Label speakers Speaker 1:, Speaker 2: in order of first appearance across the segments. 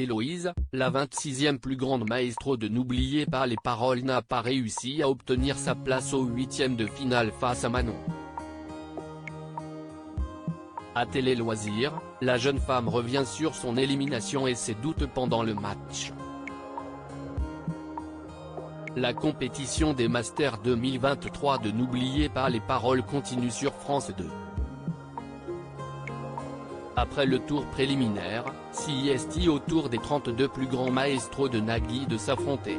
Speaker 1: Héloïse, la 26e plus grande maestro de N'oubliez pas les paroles n'a pas réussi à obtenir sa place au 8e de finale face à Manon. À Télé Loisirs, la jeune femme revient sur son élimination et ses doutes pendant le match. La compétition des Masters 2023 de N'oubliez pas les paroles continue sur France 2. Après le tour préliminaire, CIST au tour des 32 plus grands maestros de Nagui de s'affronter.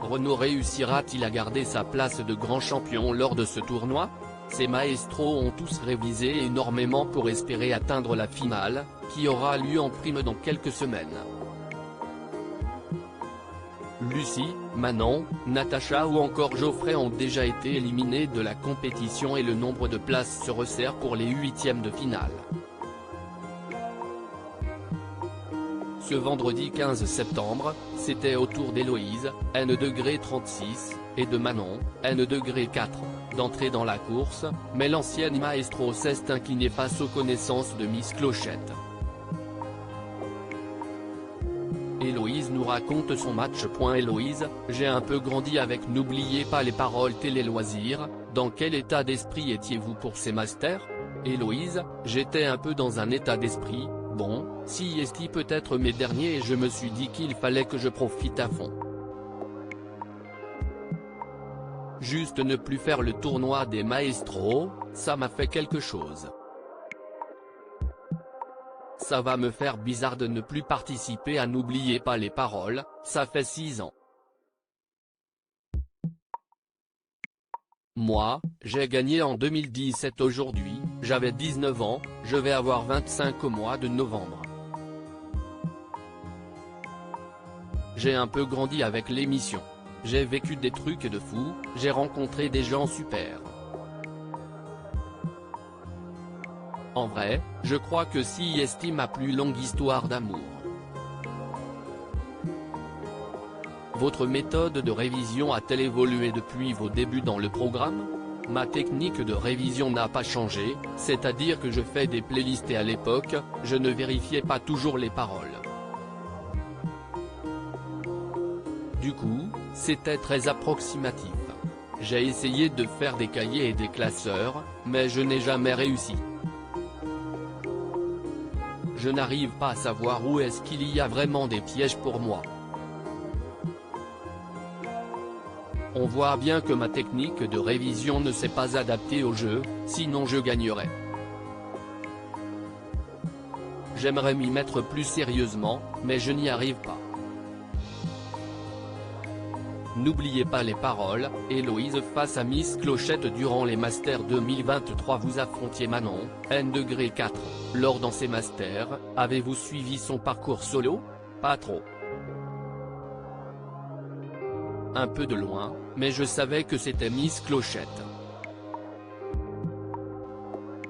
Speaker 1: Renaud réussira-t-il à garder sa place de grand champion lors de ce tournoi? Ces maestros ont tous révisé énormément pour espérer atteindre la finale, qui aura lieu en prime dans quelques semaines. Lucie, Manon, Natacha ou encore Geoffrey ont déjà été éliminés de la compétition et le nombre de places se resserre pour les 8e de finale. Ce vendredi 15 septembre, c'était au tour d'Héloïse, N°36, et de Manon, N°4, d'entrer dans la course, mais l'ancienne maestro s'est inclinée face aux connaissances de Miss Clochette. Héloïse nous raconte son match. Héloïse, j'ai un peu grandi avec N'oubliez pas les paroles Télé Loisirs, dans quel état d'esprit étiez-vous pour ces masters? Héloïse, j'étais un peu dans un état d'esprit, bon, CIST peut-être mes derniers et je me suis dit qu'il fallait que je profite à fond. Juste ne plus faire le tournoi des maestros, ça m'a fait quelque chose. Ça va me faire bizarre de ne plus participer à N'oubliez pas les paroles, ça fait 6 ans. Moi, j'ai gagné en 2017. Aujourd'hui, j'avais 19 ans, je vais avoir 25 au mois de novembre. J'ai un peu grandi avec l'émission. J'ai vécu des trucs de fou, j'ai rencontré des gens super. En vrai, je crois que CIST ma plus longue histoire d'amour. Votre méthode de révision a-t-elle évolué depuis vos débuts dans le programme? Ma technique de révision n'a pas changé, c'est-à-dire que je fais des playlists et à l'époque, je ne vérifiais pas toujours les paroles. Du coup, c'était très approximatif. J'ai essayé de faire des cahiers et des classeurs, mais je n'ai jamais réussi. Je n'arrive pas à savoir où est-ce qu'il y a vraiment des pièges pour moi. On voit bien que ma technique de révision ne s'est pas adaptée au jeu, sinon je gagnerais. J'aimerais m'y mettre plus sérieusement, mais je n'y arrive pas. N'oubliez pas les paroles, Héloïse face à Miss Clochette durant les Masters 2023. Vous affrontiez Manon, N°4, lors dans ces Masters, avez-vous suivi son parcours solo? Pas trop. Un peu de loin, mais je savais que c'était Miss Clochette.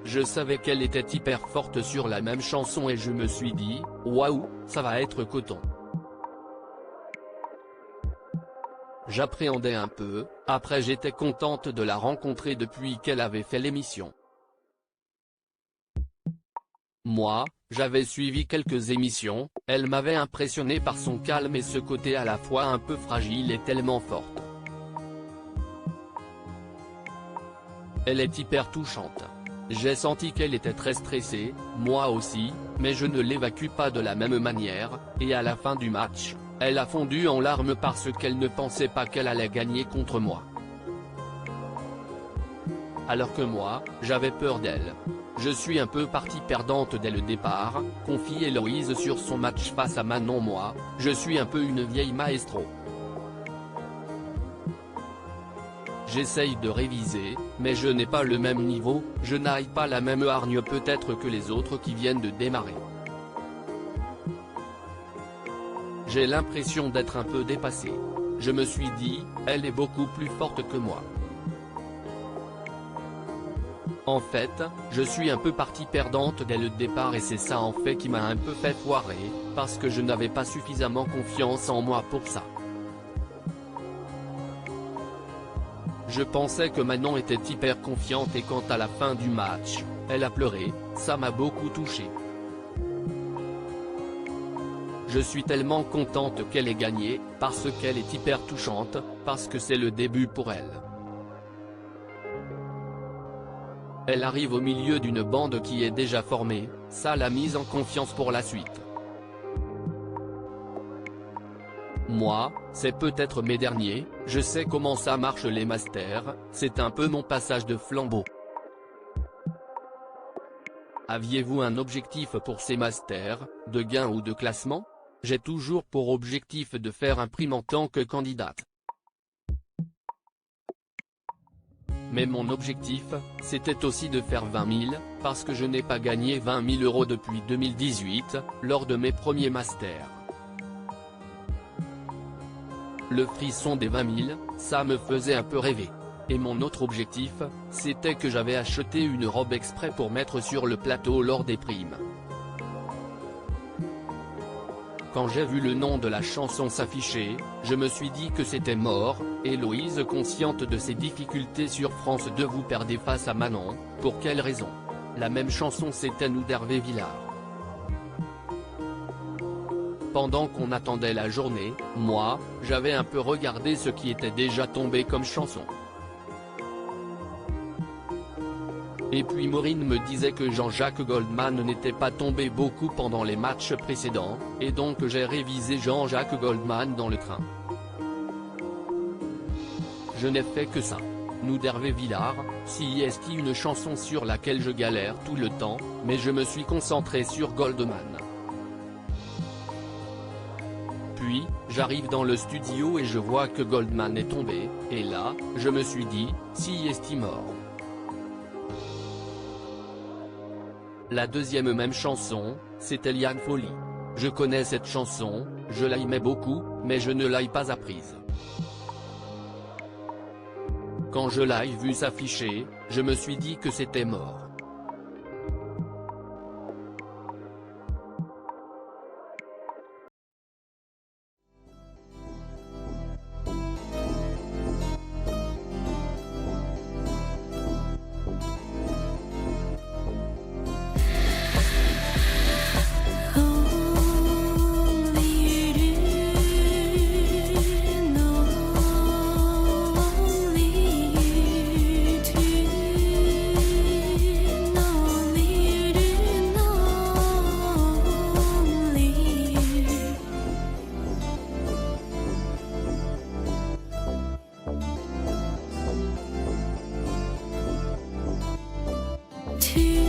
Speaker 1: Je savais qu'elle était hyper forte sur la même chanson et je me suis dit, waouh, ça va être coton. J'appréhendais un peu, après j'étais contente de la rencontrer depuis qu'elle avait fait l'émission. Moi, j'avais suivi quelques émissions, elle m'avait impressionné par son calme et ce côté à la fois un peu fragile et tellement forte. Elle est hyper touchante. J'ai senti qu'elle était très stressée, moi aussi, mais je ne l'évacue pas de la même manière, et à la fin du match, elle a fondu en larmes parce qu'elle ne pensait pas qu'elle allait gagner contre moi. Alors que moi, j'avais peur d'elle. Je suis un peu partie perdante dès le départ, confie Héloïse sur son match face à Manon. Moi, je suis un peu une vieille maestro. J'essaye de réviser, mais je n'ai pas le même niveau, je n'ai pas la même hargne peut-être que les autres qui viennent de démarrer. J'ai l'impression d'être un peu dépassée. Je me suis dit, elle est beaucoup plus forte que moi. En fait, je suis un peu partie perdante dès le départ et c'est ça en fait qui m'a un peu fait foirer, parce que je n'avais pas suffisamment confiance en moi pour ça. Je pensais que Manon était hyper confiante et quand à la fin du match, elle a pleuré, ça m'a beaucoup touché. Je suis tellement contente qu'elle ait gagné, parce qu'elle est hyper touchante, parce que c'est le début pour elle. Elle arrive au milieu d'une bande qui est déjà formée, ça l'a mise en confiance pour la suite. Moi, c'est peut-être mes derniers, je sais comment ça marche les masters, c'est un peu mon passage de flambeau. Aviez-vous un objectif pour ces masters, de gain ou de classement? J'ai toujours pour objectif de faire un prime en tant que candidate. Mais mon objectif, c'était aussi de faire 20 000, parce que je n'ai pas gagné 20 000 € depuis 2018, lors de mes premiers masters. Le frisson des 20 000, ça me faisait un peu rêver. Et mon autre objectif, c'était que j'avais acheté une robe exprès pour mettre sur le plateau lors des primes. Quand j'ai vu le nom de la chanson s'afficher, je me suis dit que c'était mort. Héloïse consciente de ses difficultés sur France 2 vous perdez face à Manon, pour quelle raison? La même chanson c'était Nous d'Hervé Villard. Pendant qu'on attendait la journée, moi, j'avais un peu regardé ce qui était déjà tombé comme chanson. Et puis Maureen me disait que Jean-Jacques Goldman n'était pas tombé beaucoup pendant les matchs précédents, et donc j'ai révisé Jean-Jacques Goldman dans le train. Je n'ai fait que ça. Nous d'Hervé Villard, si est une chanson sur laquelle je galère tout le temps, mais je me suis concentré sur Goldman. Puis, j'arrive dans le studio et je vois que Goldman est tombé, et là, je me suis dit, si est mort. La deuxième même chanson, c'était Liane Folie. Je connais cette chanson, je l'aimais beaucoup, mais je ne l'ai pas apprise. Quand je l'ai vu s'afficher, je me suis dit que c'était mort.
Speaker 2: To